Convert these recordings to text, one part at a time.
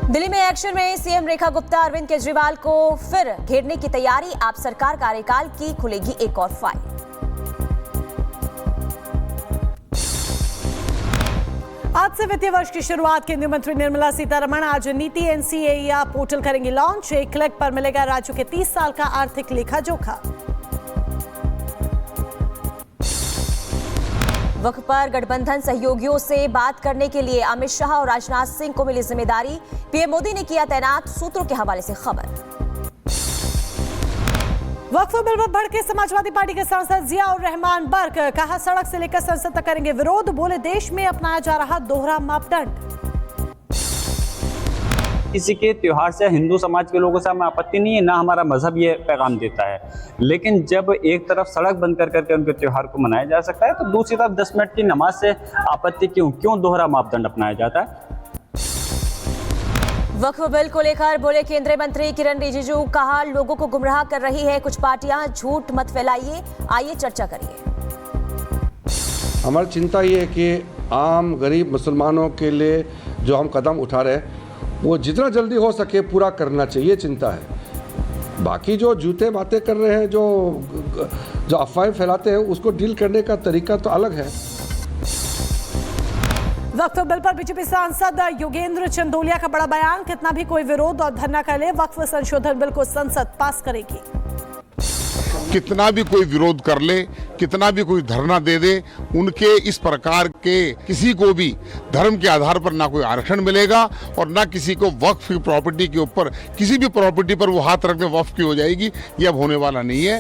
दिल्ली में एक्शन में सीएम रेखा गुप्ता अरविंद केजरीवाल को फिर घेरने की तैयारी। आप सरकार कार्यकाल की खुलेगी एक और फाइल। आज से वित्तीय वर्ष की शुरुआत। केंद्रीय मंत्री निर्मला सीतारमण आज नीति एनसीएईआर पोर्टल करेंगी लॉन्च। एक क्लिक पर मिलेगा राज्यों के 30 साल का आर्थिक लेखा जोखा। वक्फ पर गठबंधन सहयोगियों से बात करने के लिए अमित शाह और राजनाथ सिंह को मिली जिम्मेदारी। पीएम मोदी ने किया तैनात, सूत्रों के हवाले से खबर। वक्फ बिल पर भड़के समाजवादी पार्टी के सांसद जियाउर रहमान बर्क। कहा सड़क से लेकर संसद तक करेंगे विरोध। बोले देश में अपनाया जा रहा दोहरा मापदंड। किसी के त्योहार से हिंदू समाज के लोगों से हमें आपत्ति नहीं है, ना हमारा मजहब ये पैगाम देता है, लेकिन जब एक तरफ सड़क बंद कर करके उनके त्योहार को मनाया जा सकता है तो दूसरी तरफ 10 मिनट की नमाज से आपत्ति क्यों दोहरा मापदंड अपनाया जाता है। वक्फ बिल को लेकर बोले केंद्रीय मंत्री किरण रिजिजू। कहा लोगों को गुमराह कर रही है कुछ पार्टियां, झूठ मत फैलाइए, आइए चर्चा करिए। हमारी चिंता ये है कि आम गरीब मुसलमानों के लिए जो हम कदम उठा रहे हैं वो जितना जल्दी हो सके पूरा करना चाहिए, चिंता है। बाकी जो झूठे बातें कर रहे हैं, जो अफवाहें फैलाते हैं, उसको डील करने का तरीका तो अलग है। वक्फ बिल पर बीजेपी सांसद योगेंद्र चंदोलिया का बड़ा बयान। कितना भी कोई विरोध और धरना कर ले, वक्फ संशोधन बिल को संसद पास करेगी। कितना भी कोई विरोध कर ले, कितना भी कोई धरना दे दे, उनके इस प्रकार के किसी को भी धर्म के आधार पर ना कोई आरक्षण मिलेगा और ना किसी को वक्फ की प्रॉपर्टी के ऊपर, किसी भी प्रॉपर्टी पर वो हाथ रखने वक्फ की हो जाएगी। ये अब होने वाला नहीं है।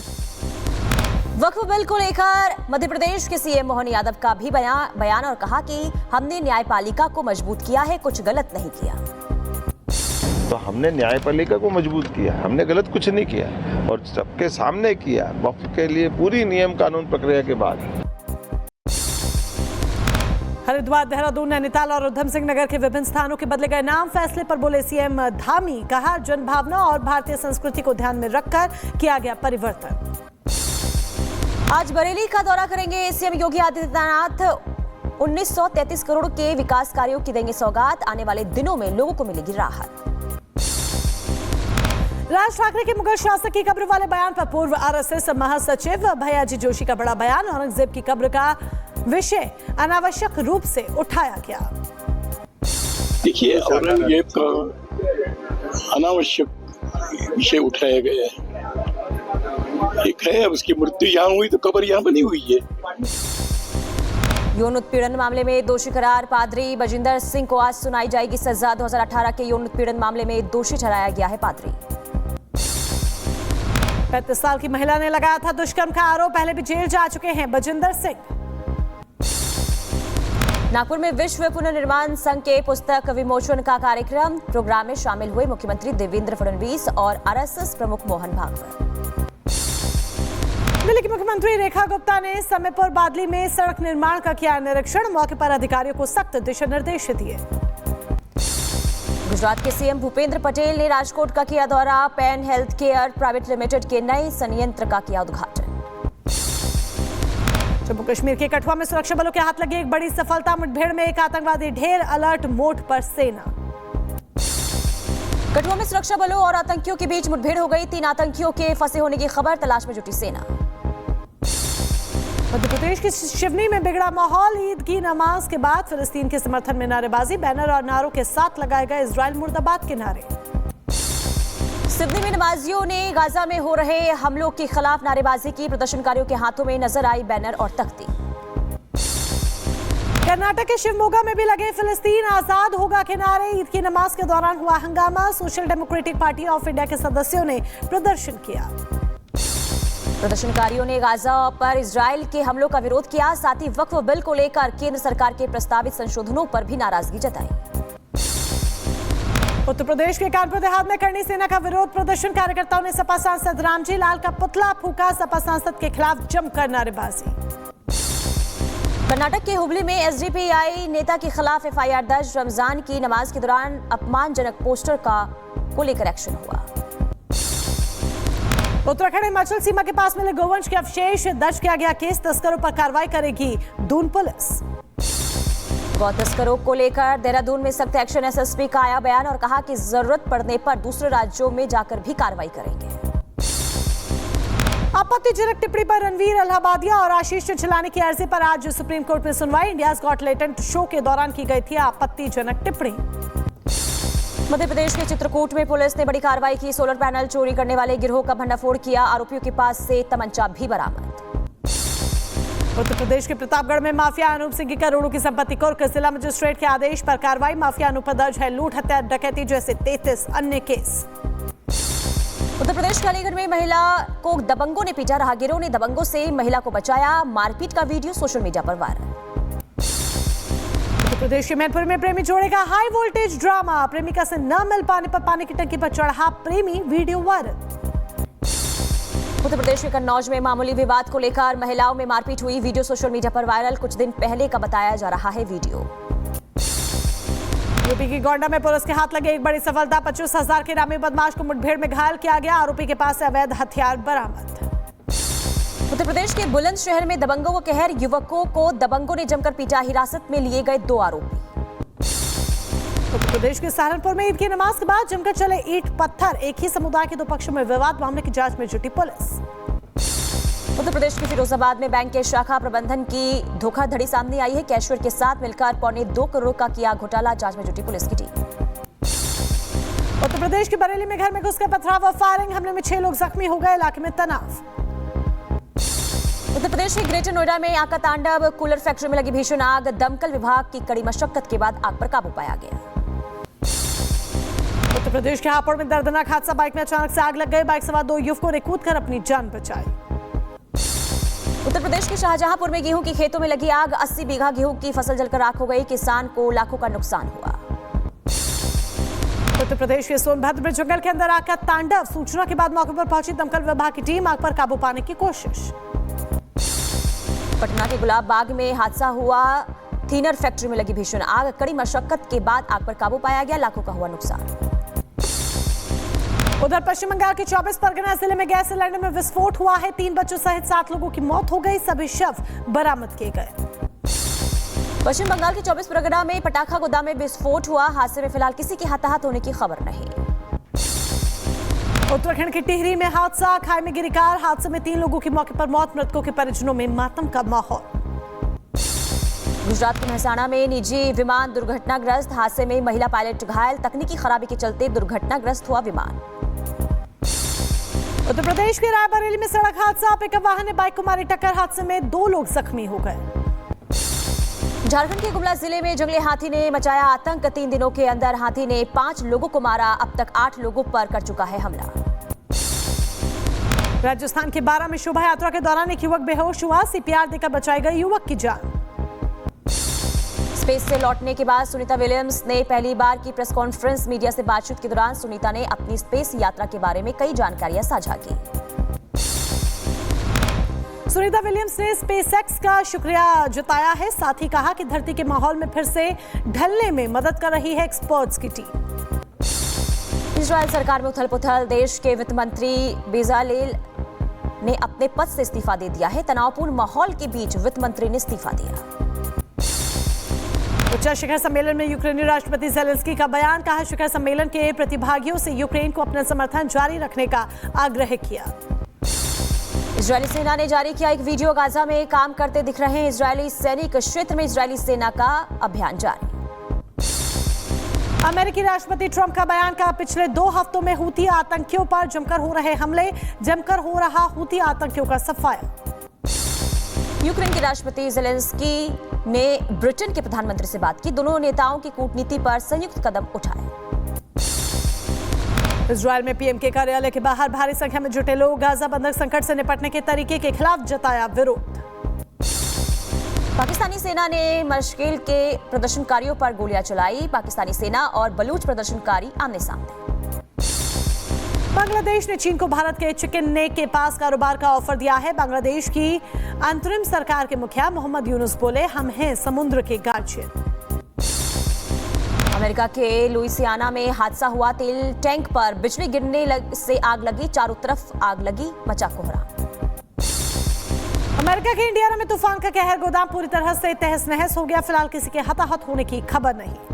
वक्फ बिल को लेकर मध्य प्रदेश के सीएम मोहन यादव का भी बयान और कहा कि हमने न्यायपालिका को मजबूत किया है, कुछ गलत नहीं किया। तो हमने न्यायपालिका को मजबूत किया, हमने गलत कुछ नहीं किया और सबके सामने किया, वक्फ के लिए पूरी नियम कानून प्रक्रिया के बाद। हरिद्वार, देहरादून, नैनीताल और उधम सिंह नगर के विभिन्न स्थानों के बदले गए नाम। फैसले पर बोले सीएम धामी। कहा जनभावना और भारतीय संस्कृति को ध्यान में रखकर किया गया परिवर्तन। आज बरेली का दौरा करेंगे सीएम योगी आदित्यनाथ। 1933 करोड़ के विकास कार्यों की देंगे सौगात। आने वाले दिनों में लोगों को मिलेगी राहत। राज ठाकरे के मुगल शासक की कब्र वाले बयान पर पूर्व आरएसएस महासचिव भैयाजी जोशी का बड़ा बयान। औरंगजेब की कब्र का विषय अनावश्यक रूप से उठाया गया। देखिए, औरंगजेब का अनावश्यक विषय उठाया गया है। एक है, उसकी मृत्यु यहाँ हुई तो कब्र यहाँ बनी हुई है। यौन उत्पीड़न मामले में दोषी करार पादरी बजिंदर सिंह को आज सुनाई जाएगी सजा। 2018 के यौन उत्पीड़न मामले में दोषी ठहराया गया है पादरी। 35 साल की महिला ने लगाया था दुष्कर्म का आरोप। पहले भी जेल जा चुके हैं बजिंदर सिंह। नागपुर में विश्व पुनर्निर्माण संघ के पुस्तक विमोचन का कार्यक्रम। प्रोग्राम में शामिल हुए मुख्यमंत्री देवेंद्र फडणवीस और आरएसएस प्रमुख मोहन भागवत। दिल्ली की मुख्यमंत्री रेखा गुप्ता ने समीपुर बादली में सड़क निर्माण का किया निरीक्षण। मौके पर अधिकारियों को सख्त दिशा निर्देश दिए। गुजरात के सीएम भूपेंद्र पटेल ने राजकोट का किया दौरा। Pan health care private limited के नए संयंत्र का किया उद्घाटन। जम्मू कश्मीर के कठुआ में सुरक्षा बलों के हाथ लगी एक बड़ी सफलता। मुठभेड़ में एक आतंकवादी ढेर। अलर्ट मोड पर सेना। कठुआ में सुरक्षा बलों और आतंकियों के बीच मुठभेड़ हो गई। 3 आतंकियों के फंसे होने की खबर। तलाश में जुटी सेना। मध्य प्रदेश की शिवनी में बिगड़ा माहौल। ईद की नमाज के बाद फिलिस्तीन के समर्थन में नारेबाजी। बैनर और नारों के साथ लगाए गए इजराइल मुर्दाबाद के नारे। सिडनी में नमाजियों ने गाजा में हो रहे हमलों के खिलाफ नारेबाजी की। प्रदर्शनकारियों के हाथों में नजर आई बैनर और तख्ती। कर्नाटक के शिवमोगा में भी लगे फिलिस्तीन आजाद होगा के नारे। ईद की नमाज के दौरान हुआ हंगामा। Social democratic party of India के सदस्यों ने प्रदर्शन किया। प्रदर्शनकारियों ने गाजा पर इजराइल के हमलों का विरोध किया। साथ ही वक्फ बिल को लेकर केंद्र सरकार के प्रस्तावित संशोधनों पर भी नाराजगी जताई। उत्तर प्रदेश के कानपुर देहात में करनी सेना का विरोध प्रदर्शन। कार्यकर्ताओं ने सपा सांसद रामजी लाल का पुतला फूंका। सपा सांसद के खिलाफ जमकर नारेबाजी। कर्नाटक के हुबली में एसडीपीआई नेता के खिलाफ एफआईआर दर्ज। रमजान की नमाज के दौरान अपमानजनक पोस्टर को लेकर एक्शन हुआ। उत्तराखंड हिमाचल सीमा के पास मिले गोवंश के अवशेष। दर्ज किया गया केस। तस्करों पर कार्रवाई करेगी दून पुलिस। गौ तस्करों को लेकर देहरादून में सख्त एक्शन। एसएसपी का आया बयान और कहा कि जरूरत पड़ने पर दूसरे राज्यों में जाकर भी कार्रवाई करेंगे। आपत्तिजनक टिप्पणी पर रणवीर अलाहाबादिया और आशीष चिलानी की अर्जी पर आज सुप्रीम कोर्ट में सुनवाई। इंडियाज गॉट टैलेंट शो के दौरान की गई थी आपत्तिजनक टिप्पणी। मध्य प्रदेश के चित्रकूट में पुलिस ने बड़ी कार्रवाई की। सोलर पैनल चोरी करने वाले गिरोह का भंडाफोड़ किया। आरोपियों के पास से तमंचा भी बरामद। उत्तर प्रदेश के प्रतापगढ़ में माफिया अनूप सिंह की करोड़ों की संपत्ति कुर्क। जिला मजिस्ट्रेट के आदेश पर कार्रवाई। माफिया अनूप पर दर्ज है लूट, हत्या, डकैती जैसे 33 अन्य केस। उत्तर प्रदेश के अलीगढ़ में महिला को दबंगों ने पीटा। राहगीरों ने दबंगों से महिला को बचाया। मारपीट का वीडियो सोशल मीडिया पर वायरल। उत्तर प्रदेश के मैनपुर में प्रेमी जोड़े का हाई वोल्टेज ड्रामा। प्रेमिका से न मिल पाने पर पानी की टंकी पर चढ़ा प्रेमी, वीडियो वायरल। उत्तर प्रदेश के कन्नौज में मामूली विवाद को लेकर महिलाओं में मारपीट हुई। वीडियो सोशल मीडिया पर वायरल। कुछ दिन पहले का बताया जा रहा है वीडियो। यूपी की गोंडा में पुलिस के हाथ लगे एक बड़ी सफलता। 25,000 के नामी बदमाश को मुठभेड़ में घायल किया गया। आरोपी के पास से अवैध हथियार बरामद। उत्तर प्रदेश के बुलंदशहर में दबंगों को कहर। युवकों को दबंगों ने जमकर पीटा। हिरासत में लिए गए 2 आरोपी। उत्तर प्रदेश के सहारनपुर में ईद की नमाज के बाद जमकर चले ईंट पत्थर। एक ही समुदाय के 2 पक्षों में विवाद। मामले की जांच में जुटी पुलिस। उत्तर प्रदेश के फिरोजाबाद में बैंक के शाखा प्रबंधन की धोखाधड़ी सामने आई है। कैशियर के साथ मिलकर 2.25 करोड़ का किया घोटाला। जांच में जुटी पुलिस की टीम। उत्तर प्रदेश के बरेली में घर में घुसकर पथराव और फायरिंग। हमले में 6 लोग जख्मी हो गए। इलाके में तनाव। उत्तर प्रदेश के ग्रेटर नोएडा में आग का तांडव। कूलर फैक्ट्री में लगी भीषण आग। दमकल विभाग की कड़ी मशक्कत के बाद आग पर काबू पाया गया। उत्तर प्रदेश के हापुड़ में दर्दनाक हादसा। बाइक में अचानक से आग लग गई। बाइक सवार 2 युवकों ने कूदकर अपनी जान बचाई। उत्तर प्रदेश के शाहजहांपुर में गेहूं के खेतों में लगी आग। 80 बीघा गेहूं की फसल जलकर राख हो गई। किसान को लाखों का नुकसान हुआ। उत्तर प्रदेश के सोनभद्र में जंगल के अंदर आग का तांडव। सूचना के बाद मौके पर पहुंची दमकल विभाग की टीम। आग पर काबू पाने की कोशिश। पटना के गुलाब बाग में हादसा हुआ। थीनर फैक्ट्री में लगी भीषण आग। कड़ी मशक्कत के बाद आग पर काबू पाया गया। लाखों का हुआ नुकसान। उधर पश्चिम बंगाल के 24 परगना जिले में गैस सिलेंडर में विस्फोट हुआ है। 3 बच्चों सहित 7 लोगों की मौत हो गई। सभी शव बरामद किए गए। पश्चिम बंगाल के 24 परगना में पटाखा गोदाम में विस्फोट हुआ। हादसे में फिलहाल किसी के हताहत होने की खबर नहीं। उत्तराखंड के टिहरी में हादसा। खाई में गिरी कार। हादसे में 3 लोगों की मौके पर मौत। मृतकों के परिजनों में मातम का माहौल। गुजरात के महसाणा में निजी विमान दुर्घटनाग्रस्त। हादसे में महिला पायलट घायल। तकनीकी खराबी के चलते दुर्घटनाग्रस्त हुआ विमान। उत्तर प्रदेश के रायबरेली में सड़क हादसा। पिकअप वाहन ने बाइक को मारी टक्कर। हादसे में 2 लोग जख्मी हो गए। झारखंड के गुमला जिले में जंगली हाथी ने मचाया आतंक। 3 दिनों के अंदर हाथी ने 5 लोगों को मारा। अब तक 8 लोगों पर कर चुका है हमला। राजस्थान के 12 में शोभा यात्रा के दौरान एक युवक बेहोश हुआ। सीपीआर देकर बचाई गई युवक की जान। स्पेस से लौटने के बाद सुनीता विलियम्स ने पहली बार की प्रेस कॉन्फ्रेंस। मीडिया से बातचीत के दौरान सुनीता ने अपनी स्पेस यात्रा के बारे में कई जानकारियां साझा की। सुनीता विलियम्स ने स्पेसएक्स का शुक्रिया जताया है। साथ ही कहा कि धरती के माहौल में फिर से ढलने में मदद कर रही है एक्सपर्ट्स की टीम। इजरायल सरकार में उथल-पुथल। देश के वित्त मंत्री बेजालेल ने अपने पद से इस्तीफा दे दिया है। तनावपूर्ण माहौल के बीच वित्त मंत्री ने इस्तीफा दिया। उच्च शिखर सम्मेलन में यूक्रेनी राष्ट्रपति ज़ेलेंस्की का बयान। कहा शिखर सम्मेलन के प्रतिभागियों से यूक्रेन को अपना समर्थन जारी रखने का आग्रह किया। इजरायली सेना ने जारी किया एक वीडियो। गाजा में काम करते दिख रहे हैं इजरायली सैनिक। क्षेत्र में इजरायली सेना का अभियान जारी। अमेरिकी राष्ट्रपति ट्रंप का बयान। का पिछले 2 हफ्तों में हूती आतंकियों पर जमकर हो रहे हमले। जमकर हो रहा हूती आतंकियों का सफाया। यूक्रेन के राष्ट्रपति ज़ेलेंस्की ने ब्रिटेन के प्रधानमंत्री से बात की। दोनों नेताओं की कूटनीति पर संयुक्त कदम उठाए। इजरायल में पीएम के कार्यालय के बाहर भारी संख्या में जुटे लोग। गाजा बंधक संकट से निपटने के तरीके के खिलाफ जताया विरोध। पाकिस्तानी सेना ने मशकिल के प्रदर्शनकारियों पर गोलियां चलाई। पाकिस्तानी सेना और बलूच प्रदर्शनकारी आमने सामने। बांग्लादेश ने चीन को भारत के चिकन नेक के पास कारोबार का ऑफर दिया है। बांग्लादेश की अंतरिम सरकार के मुखिया मोहम्मद यूनुस बोले, हम हैं समुद्र के गार्जियन। अमेरिका के लुइसियाना में हादसा हुआ। तेल टैंक पर बिजली गिरने से आग लगी। चारों तरफ आग लगी। मचा कोहरा। अमेरिका के इंडियाना में तूफान का कहर, गोदाम पूरी तरह से तहस नहस हो गया। फिलहाल किसी के हताहत होने की खबर नहीं।